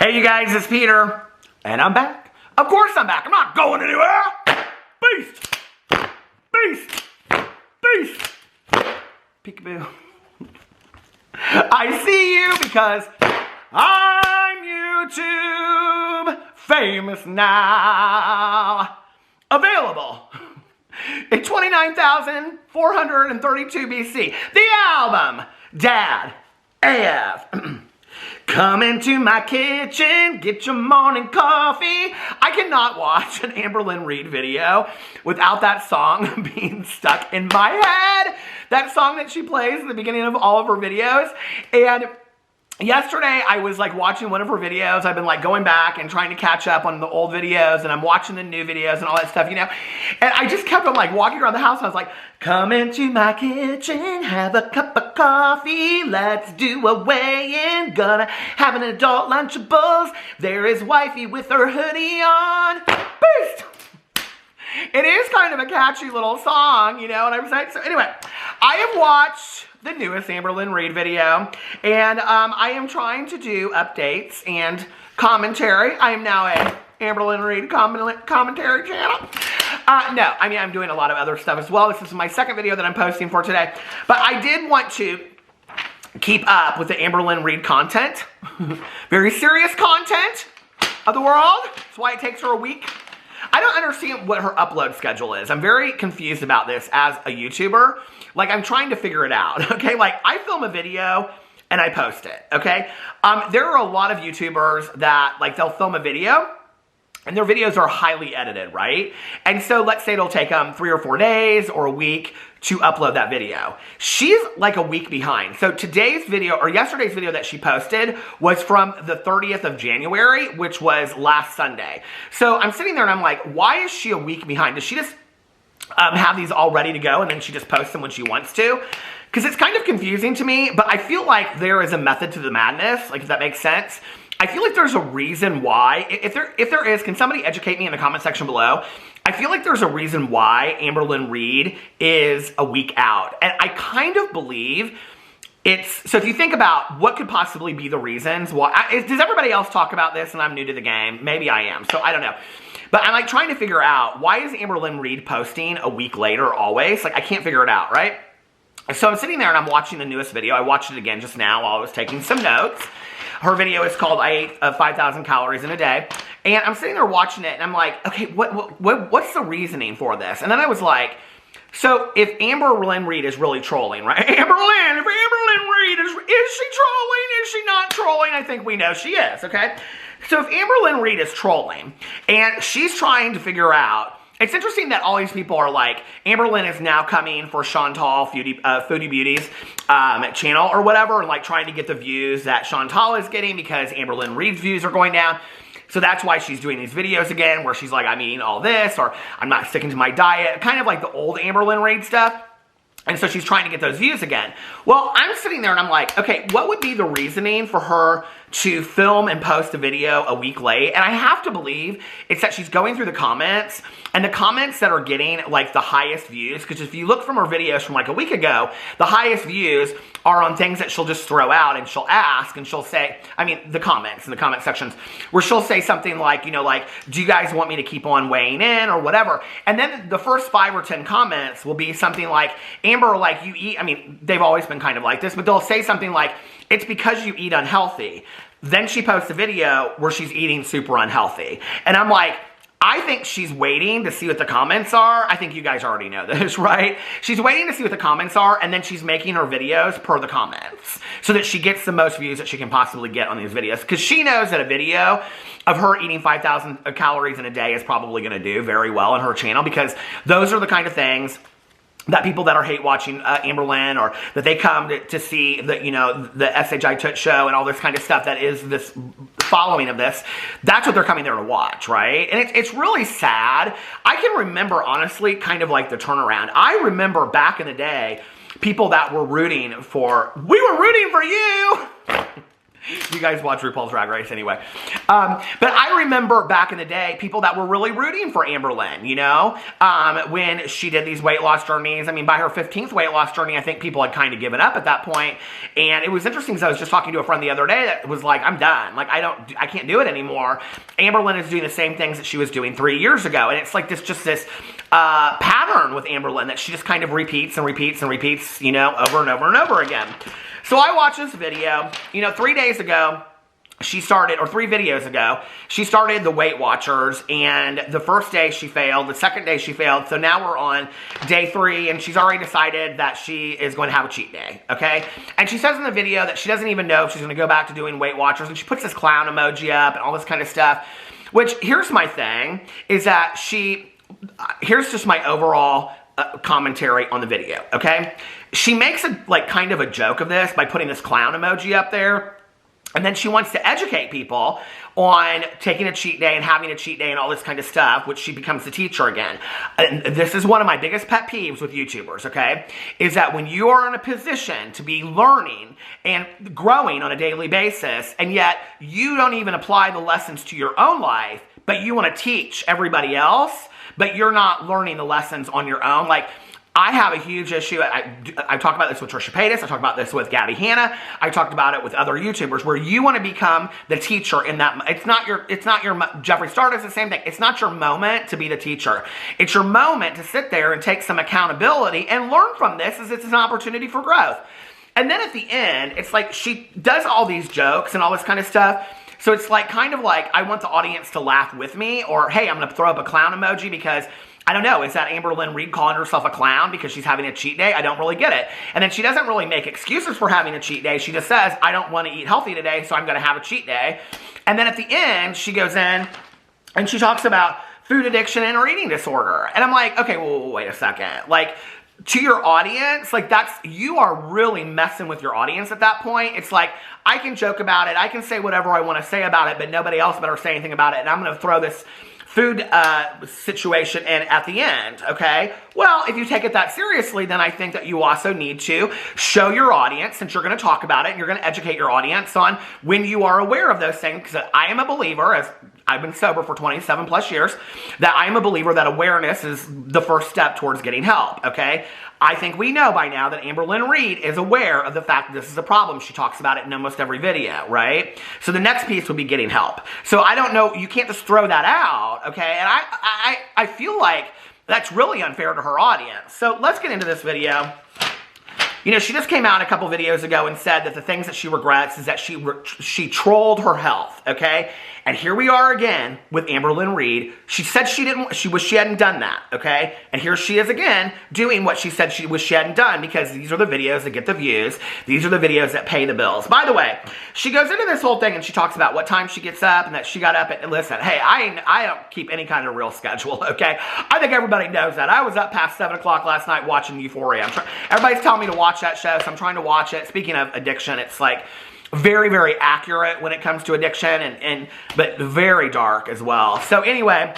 Hey you guys, it's Peter, and I'm back. Of course I'm back. I'm not going anywhere. Beast! Beast! Beast! Peekaboo. I see you because I'm YouTube famous now. Available in 29,432 BC. The album, Dad AF. Come into my kitchen, get your morning coffee. I cannot watch an Amberlynn Reid video without that song being stuck in my head. That song that she plays at the beginning of all of her videos. And yesterday, I was like watching one of her videos. I've been like going back and trying to catch up on the old videos, and I'm watching the new videos and all that stuff, you know. And I just kept on like walking around the house, and I was like, come into my kitchen, have a cup of coffee, let's do a weigh-in, gonna have an adult Lunchables, there is wifey with her hoodie on, beast! It is kind of a catchy little song, you know what I'm saying? So anyway, I have watched the newest Amberlynn Reid video, and I am trying to do updates and commentary. I am now a Amberlynn Reid commentary channel. No, I mean, I'm doing a lot of other stuff as well. This is my second video that I'm posting for today, but I did want to keep up with the Amberlynn Reid content. Very serious content of the world. That's why it takes her a week. I don't understand what her upload schedule is. I'm very confused about this as a YouTuber. Like, I'm trying to figure it out, okay? Like, I film a video and I post it, okay? There are a lot of YouTubers that, like, they'll film a video and their videos are highly edited, right? And so let's say it'll take them 3 or 4 days or a week to upload that video. She's like a week behind. So today's video, or yesterday's video that she posted was from the 30th of January, which was last Sunday. So I'm sitting there and I'm like, why is she a week behind? Does she just have these all ready to go and then she just posts them when she wants to? Because it's kind of confusing to me, but I feel like there is a method to the madness, like if that makes sense. I feel like there's a reason why. If there is, can somebody educate me in the comment section below? I feel like there's a reason why Amberlynn Reid is a week out. And I kind of believe it's, so if you think about what could possibly be the reasons why, does everybody else talk about this and I'm new to the game? Maybe I am, so I don't know. But I'm like trying to figure out, why is Amberlynn Reid posting a week later always? Like, I can't figure it out, right? So I'm sitting there and I'm watching the newest video. I watched it again just now while I was taking some notes. Her video is called I Ate 5,000 Calories in a Day. And I'm sitting there watching it and I'm like, okay, what's the reasoning for this? And then I was like, so if Amberlynn Reid is really trolling, right? If Amberlynn Reid is she trolling? Is she not trolling? I think we know she is, okay? So if Amberlynn Reid is trolling and she's trying to figure out, it's interesting that all these people are like, Amberlynn is now coming for Chantal Foodie Beauty's channel or whatever, and like trying to get the views that Chantal is getting because Amberlynn Reid's views are going down. So that's why she's doing these videos again where she's like, I'm eating all this, or I'm not sticking to my diet, kind of like the old Amberlynn Reid stuff. And so she's trying to get those views again. Well, I'm sitting there and I'm like, okay, what would be the reasoning for her to film and post a video a week late? And I have to believe it's that she's going through the comments, and the comments that are getting like the highest views, because if you look from her videos from like a week ago, the highest views are on things that she'll just throw out and she'll ask and she'll say, I mean, the comments in the comment sections, where she'll say something like, you know, like, do you guys want me to keep on weighing in or whatever? And then the first 5 or 10 comments will be something like, Amber, like you eat, I mean, they've always been kind of like this, but they'll say something like, it's because you eat unhealthy. Then she posts a video where she's eating super unhealthy. And I'm like, I think she's waiting to see what the comments are. I think you guys already know this, right? She's waiting to see what the comments are, and then she's making her videos per the comments so that she gets the most views that she can possibly get on these videos. Because she knows that a video of her eating 5,000 calories in a day is probably going to do very well on her channel, because those are the kind of things that people that are hate watching Amberlynn, or that they come to see the, you know, the SHI Toot show and all this kind of stuff that is this following of this, that's what they're coming there to watch, right? And it's really sad. I can remember, honestly, kind of like the turnaround. I remember back in the day, people that were rooting for, we were rooting for you. You guys watch RuPaul's Drag Race anyway. But I remember back in the day, people that were really rooting for Amberlynn, you know, when she did these weight loss journeys. I mean, by her 15th weight loss journey, I think people had kind of given up at that point. And it was interesting because I was just talking to a friend the other day that was like, I'm done. Like, I can't do it anymore. Amberlynn is doing the same things that she was doing 3 years ago. And it's like this pattern with Amberlynn that she just kind of repeats and repeats and repeats, you know, over and over and over again. So I watched this video, you know, 3 days ago, she started, or 3 videos ago, she started the Weight Watchers, and the first day she failed, the second day she failed, so now we're on day 3, and she's already decided that she is going to have a cheat day, okay? And she says in the video that she doesn't even know if she's going to go back to doing Weight Watchers, and she puts this clown emoji up and all this kind of stuff, which, here's my thing, is that here's just my overall commentary on the video, okay? She makes kind of a joke of this by putting this clown emoji up there, and then she wants to educate people on taking a cheat day and having a cheat day and all this kind of stuff, which she becomes the teacher again. And this is one of my biggest pet peeves with YouTubers, okay? Is that when you are in a position to be learning and growing on a daily basis, and yet you don't even apply the lessons to your own life, but you want to teach everybody else, but you're not learning the lessons on your own. Like, I have a huge issue. I talk about this with Trisha Paytas. I talk about this with Gabby Hanna. I talked about it with other YouTubers where you want to become the teacher in that. It's not your Jeffree Star does the same thing. It's not your moment to be the teacher. It's your moment to sit there and take some accountability and learn from this as it's an opportunity for growth. And then at the end, it's like she does all these jokes and all this kind of stuff. So it's like kind of like I want the audience to laugh with me, or hey, I'm going to throw up a clown emoji because I don't know, is that Amberlynn Reid calling herself a clown because she's having a cheat day? I don't really get it. And then she doesn't really make excuses for having a cheat day. She just says, I don't want to eat healthy today, so I'm going to have a cheat day. And then at the end, she goes in and she talks about food addiction and her eating disorder. And I'm like, okay, well, wait a second. Like, to your audience, like you are really messing with your audience at that point. It's like, I can joke about it. I can say whatever I want to say about it, but nobody else better say anything about it. And I'm going to throw this food situation in at the end, okay? Well, if you take it that seriously, then I think that you also need to show your audience, since you're going to talk about it, and you're going to educate your audience on when you are aware of those things, because I am a believer, as I've been sober for 27 plus years, that I am a believer that awareness is the first step towards getting help, okay? I think we know by now that Amberlynn Reid is aware of the fact that this is a problem. She talks about it in almost every video, right? So the next piece would be getting help. So I don't know, you can't just throw that out, okay? And I feel like that's really unfair to her audience. So let's get into this video. You know, she just came out a couple videos ago and said that the things that she regrets is that she trolled her health, okay? And here we are again with Amberlynn Reid. She said she wished she hadn't done that, okay? And here she is again doing what she said she wished she hadn't done, because these are the videos that get the views. These are the videos that pay the bills. By the way, she goes into this whole thing and she talks about what time she gets up and that she got up at, listen, hey, I don't keep any kind of real schedule, okay? I think everybody knows that. I was up past 7 o'clock last night watching Euphoria. Everybody's telling me to watch that show, so I'm trying to watch it. Speaking of addiction, it's like very, very accurate when it comes to addiction, but very dark as well. So anyway,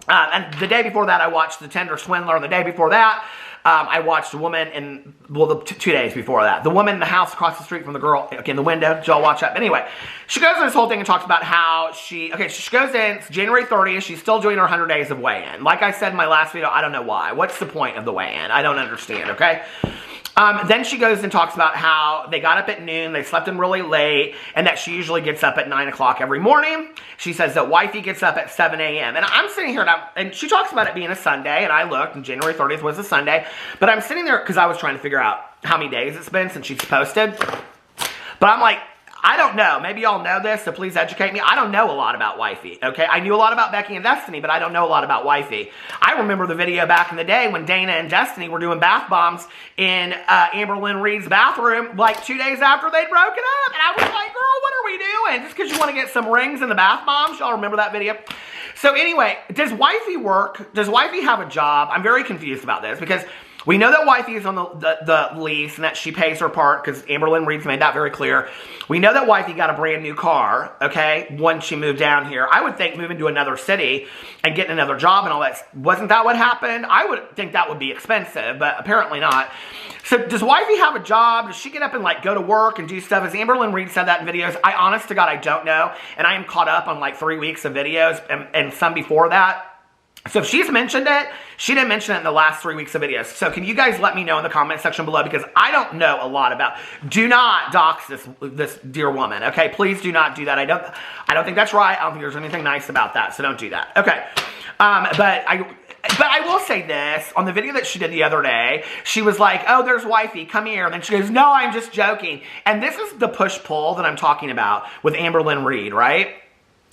and the day before that, I watched The Tender Swindler. And the day before that, I watched a woman the 2 days before that, the woman in the house across the street from the girl in the window. Did y'all watch that? But anyway, she goes in this whole thing and talks about how she goes in, it's January 30th, she's still doing her 100 days of weigh-in. Like I said in my last video, I don't know why. What's the point of the weigh-in? I don't understand, okay? Then she goes and talks about how they got up at noon, they slept in really late, and that she usually gets up at 9 o'clock every morning. She says that wifey gets up at 7 a.m. And I'm sitting here, and she talks about it being a Sunday, and I looked, and January 30th was a Sunday. But I'm sitting there, because I was trying to figure out how many days it's been since she's posted. But I'm like, I don't know. Maybe y'all know this, so please educate me. I don't know a lot about wifey, okay? I knew a lot about Becky and Destiny, but I don't know a lot about wifey. I remember the video back in the day when Dana and Destiny were doing bath bombs in Amberlynn Reid's bathroom like 2 days after they'd broken up. And I was like, girl, what are we doing? Just because you want to get some rings in the bath bombs? Y'all remember that video? So anyway, does wifey work? Does wifey have a job? I'm very confused about this, because We know that wifey is on the lease and that she pays her part because Amberlynn Reid's made that very clear. We know that wifey got a brand new car, okay, when she moved down here. I would think moving to another city and getting another job and all that, wasn't that what happened? I would think that would be expensive, but apparently not. So does wifey have a job? Does she get up and like go to work and do stuff? As Amberlynn Reid said that in videos, I honest to God, I don't know. And I am caught up on like 3 weeks of videos and some before that. So if she's mentioned it, she didn't mention it in the last 3 weeks of videos. So can you guys let me know in the comment section below, because I don't know a lot about. Do not dox this dear woman, okay? Please do not do that. I don't think that's right. I don't think there's anything nice about that, so don't do that. Okay, but I will say this, on the video that she did the other day, she was like, oh, there's wifey, come here. And then she goes, no, I'm just joking. And this is the push-pull that I'm talking about with Amberlynn Reid, right?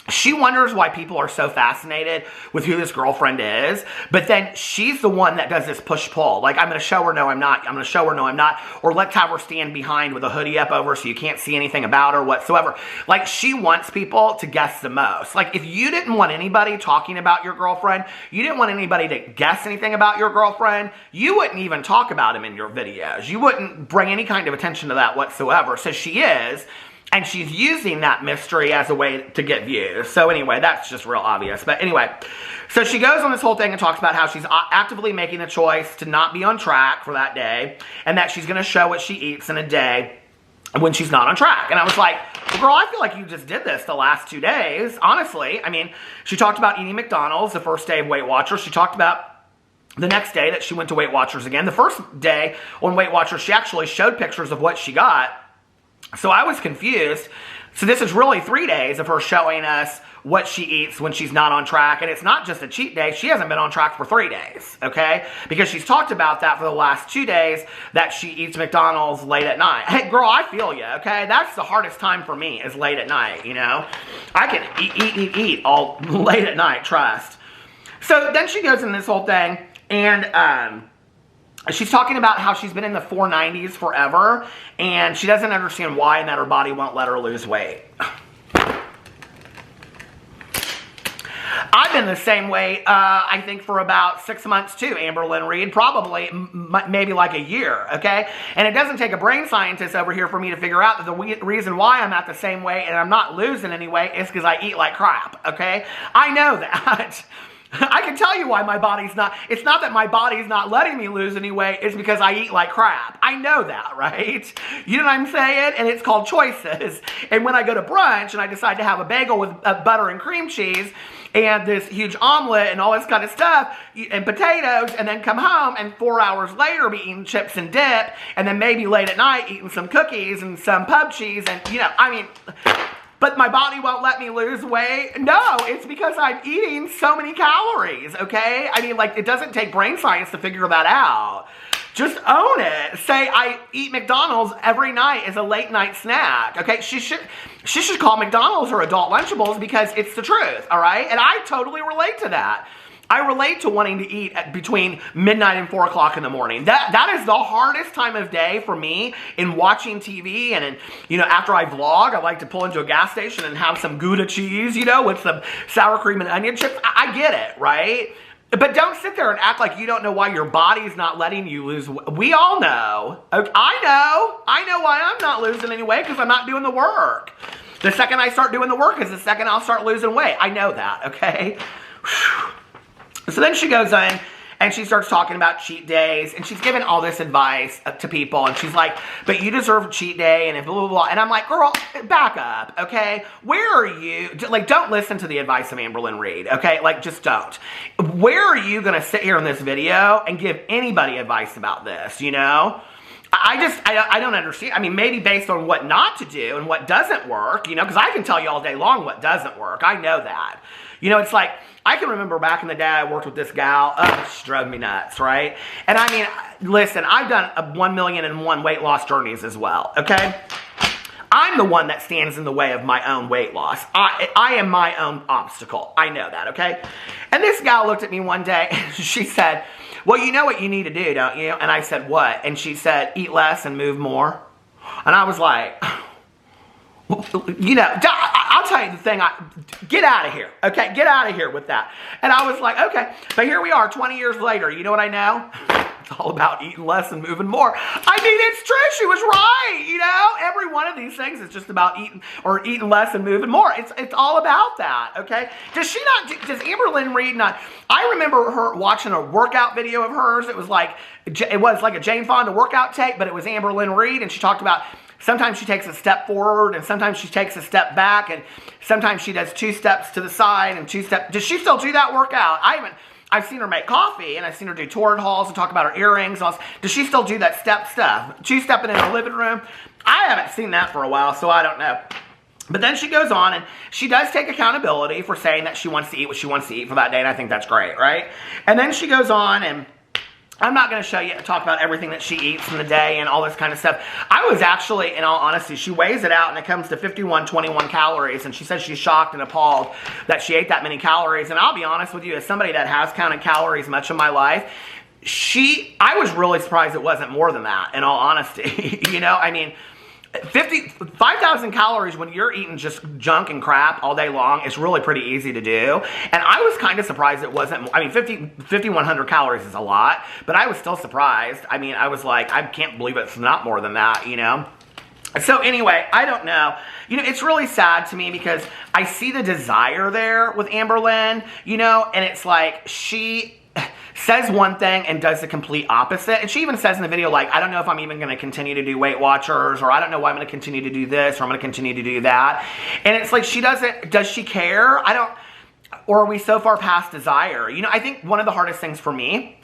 She wonders why people are so fascinated with who this girlfriend is, but then she's the one that does this push-pull. Like, I'm going to show her, no, I'm not. I'm going to show her, no, I'm not. Or let's have her stand behind with a hoodie up over so you can't see anything about her whatsoever. Like, she wants people to guess the most. Like, if you didn't want anybody talking about your girlfriend, you didn't want anybody to guess anything about your girlfriend, you wouldn't even talk about him in your videos. You wouldn't bring any kind of attention to that whatsoever. So she is. And she's using that mystery as a way to get views. So anyway, that's just real obvious. But anyway, so she goes on this whole thing and talks about how she's actively making a choice to not be on track for that day. And that she's going to show what she eats in a day when she's not on track. And I was like, well, girl, I feel like you just did this the last 2 days. Honestly, I mean, she talked about eating McDonald's the first day of Weight Watchers. She talked about the next day that she went to Weight Watchers again. The first day on Weight Watchers, she actually showed pictures of what she got. So I was confused. So this is really 3 days of her showing us what she eats when she's not on track. And it's not just a cheat day. She hasn't been on track for 3 days, okay? Because she's talked about that for the last 2 days, that she eats McDonald's late at night. Hey, girl, I feel you, okay? That's the hardest time for me, is late at night, you know? I can eat all late at night, trust. So then she goes in this whole thing, and she's talking about how she's been in the 490s forever, and she doesn't understand why, and that her body won't let her lose weight. I've been the same way, I think, for about 6 months too, Amberlynn Reid. Probably, maybe like a year, okay? And it doesn't take a brain scientist over here for me to figure out that the reason why I'm at the same way and I'm not losing any weight is because I eat like crap, okay? I know that. I can tell you why my body's not, it's not that my body's not letting me lose any weight, it's because I eat like crap. I know that, right? You know what I'm saying? And it's called choices. And when I go to brunch and I decide to have a bagel with butter and cream cheese and this huge omelet and all this kind of stuff and potatoes, and then come home and 4 hours later be eating chips and dip, and then maybe late at night eating some cookies and some pub cheese, and you know, I mean, but my body won't let me lose weight. No, it's because I'm eating so many calories, okay? I mean, like, it doesn't take brain science to figure that out. Just own it. Say, I eat McDonald's every night as a late night snack, okay? She should call McDonald's her adult Lunchables, because it's the truth, all right? And I totally relate to that. I relate to wanting to eat at between midnight and 4 o'clock in the morning. That is the hardest time of day for me in watching TV, and in, you know, after I vlog, I like to pull into a gas station and have some Gouda cheese, you know, with some sour cream and onion chips. I get it, right? But don't sit there and act like you don't know why your body's not letting you lose. We all know. I know why I'm not losing any weight, because I'm not doing the work. The second I start doing the work is the second I'll start losing weight. I know that, okay? Whew. So then she goes in and she starts talking about cheat days, and she's giving all this advice to people, and she's like, but you deserve a cheat day, and blah, blah, blah. And I'm like, girl, back up, okay? Where are you? Like, don't listen to the advice of Amberlynn Reid, okay? Like, just don't. Where are you going to sit here in this video and give anybody advice about this, you know? I don't understand. I mean, maybe based on what not to do and what doesn't work, you know, because I can tell you all day long what doesn't work. I know that. You know, it's like, I can remember back in the day I worked with this gal. She drove me nuts, right? And I mean, listen, I've done 1,000,001 weight loss journeys as well, okay? I'm the one that stands in the way of my own weight loss. I am my own obstacle. I know that, okay? And this gal looked at me one day and she said, well, you know what you need to do, don't you? And I said, what? And she said, eat less and move more. And I was like, you know, I'll tell you the thing, get out of here, okay? Get out of here with that. And I was like, okay. But here we are 20 years later. You know what I know? It's all about eating less and moving more. I mean, it's true. She was right. You know, every one of these things is just about eating less and moving more. It's all about that. Okay. Does Amberlynn Reid not? I remember her watching a workout video of hers. It was like a Jane Fonda workout tape, but it was Amberlynn Reid, and she talked about sometimes she takes a step forward, and sometimes she takes a step back, and sometimes she does 2 steps to the side and 2 steps. Does she still do that workout? I've seen her make coffee, and I've seen her do torrid hauls and talk about her earrings. And all. Does she still do that stuff? 2-stepping in the living room? I haven't seen that for a while, so I don't know. But then she goes on, and she does take accountability for saying that she wants to eat what she wants to eat for that day, and I think that's great, right? And then she goes on, and I'm not going to talk about everything that she eats in the day and all this kind of stuff. I was actually, in all honesty, she weighs it out and it comes to 5121 calories, and she says she's shocked and appalled that she ate that many calories. And I'll be honest with you, as somebody that has counted calories much of my life, I was really surprised it wasn't more than that, in all honesty. You know, I mean, 5,000 calories when you're eating just junk and crap all day long is really pretty easy to do. And I was kind of surprised it wasn't, I mean, 5,100 calories is a lot, but I was still surprised. I mean, I was like, I can't believe it's not more than that, you know? So anyway, I don't know. You know, it's really sad to me because I see the desire there with Amberlynn, you know, and it's like she says one thing and does the complete opposite. And she even says in the video, like, I don't know if I'm even going to continue to do Weight Watchers, or I don't know why I'm going to continue to do this, or I'm going to continue to do that. And it's like, does she care? Or are we so far past desire? You know, I think one of the hardest things for me,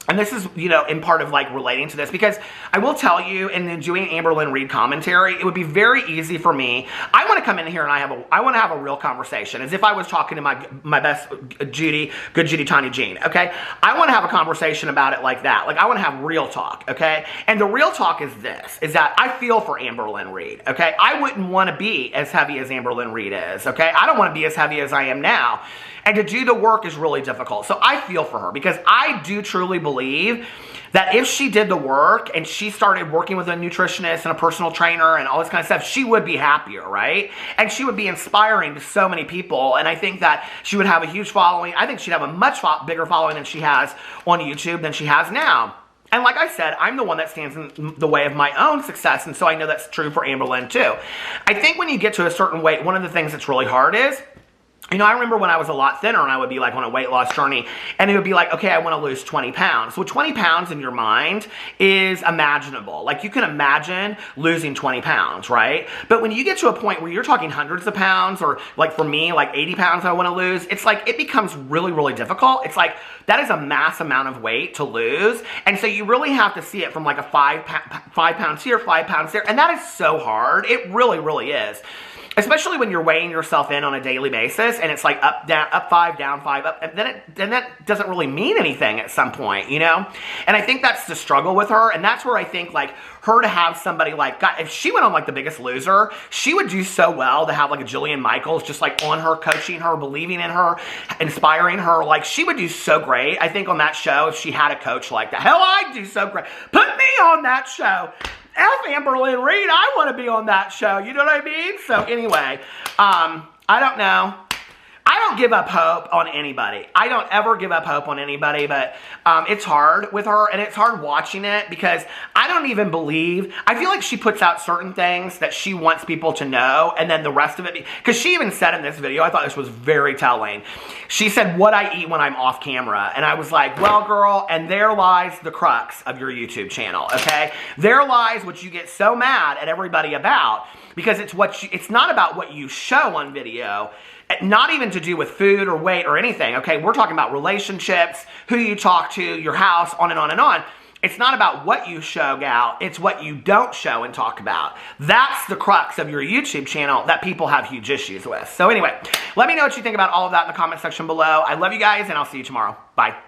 and this is, you know, in part of like relating to this, because I will tell you, in doing Amberlynn Reid commentary, it would be very easy for me. I want to come in here and I want to have a real conversation, as if I was talking to my best good Judy Tanya Jean, okay? I want to have a conversation about it like that. Like, I want to have real talk, okay? And the real talk is this, is that I feel for Amberlynn Reid, okay? I wouldn't want to be as heavy as Amberlynn Reid is, okay? I don't want to be as heavy as I am now. And to do the work is really difficult. So I feel for her, because I do truly believe that if she did the work and she started working with a nutritionist and a personal trainer and all this kind of stuff, she would be happier, right? And she would be inspiring to so many people. And I think that she would have a huge following. I think she'd have a much bigger following than she has on YouTube than she has now. And like I said, I'm the one that stands in the way of my own success, and so I know that's true for Amberlynn too. I think when you get to a certain weight, one of the things that's really hard is, you know, I remember when I was a lot thinner and I would be like on a weight loss journey, and it would be like, okay, I want to lose 20 pounds. Well, 20 pounds in your mind is imaginable. Like, you can imagine losing 20 pounds, right? But when you get to a point where you're talking hundreds of pounds, or like for me, like 80 pounds I want to lose, it's like, it becomes really, really difficult. It's like, that is a mass amount of weight to lose. And so you really have to see it from like a 5 pounds here, 5 pounds there. And that is so hard. It really, really is. Especially when you're weighing yourself in on a daily basis, and it's like up 5, down 5, up, and then that doesn't really mean anything at some point, you know? And I think that's the struggle with her, and that's where I think, like, her to have somebody like, God, if she went on like The Biggest Loser, she would do so well to have like a Jillian Michaels just like on her, coaching her, believing in her, inspiring her. Like, she would do so great, I think, on that show if she had a coach like that. Hell, I'd do so great. Put me on that show. F Amberlynn Reid, I want to be on that show. You know what I mean? So anyway, I don't know. I don't give up hope on anybody. I don't ever give up hope on anybody, but it's hard with her, and it's hard watching it, because I don't even believe, I feel like she puts out certain things that she wants people to know, and then the rest of it, because she even said in this video, I thought this was very telling. She said, what I eat when I'm off camera. And I was like, well, girl, and there lies the crux of your YouTube channel, okay? There lies what you get so mad at everybody about, because it's not about what you show on video. Not even to do with food or weight or anything, okay? We're talking about relationships, who you talk to, your house, on and on and on. It's not about what you show, gal. It's what you don't show and talk about. That's the crux of your YouTube channel that people have huge issues with. So anyway, let me know what you think about all of that in the comment section below. I love you guys, and I'll see you tomorrow. Bye.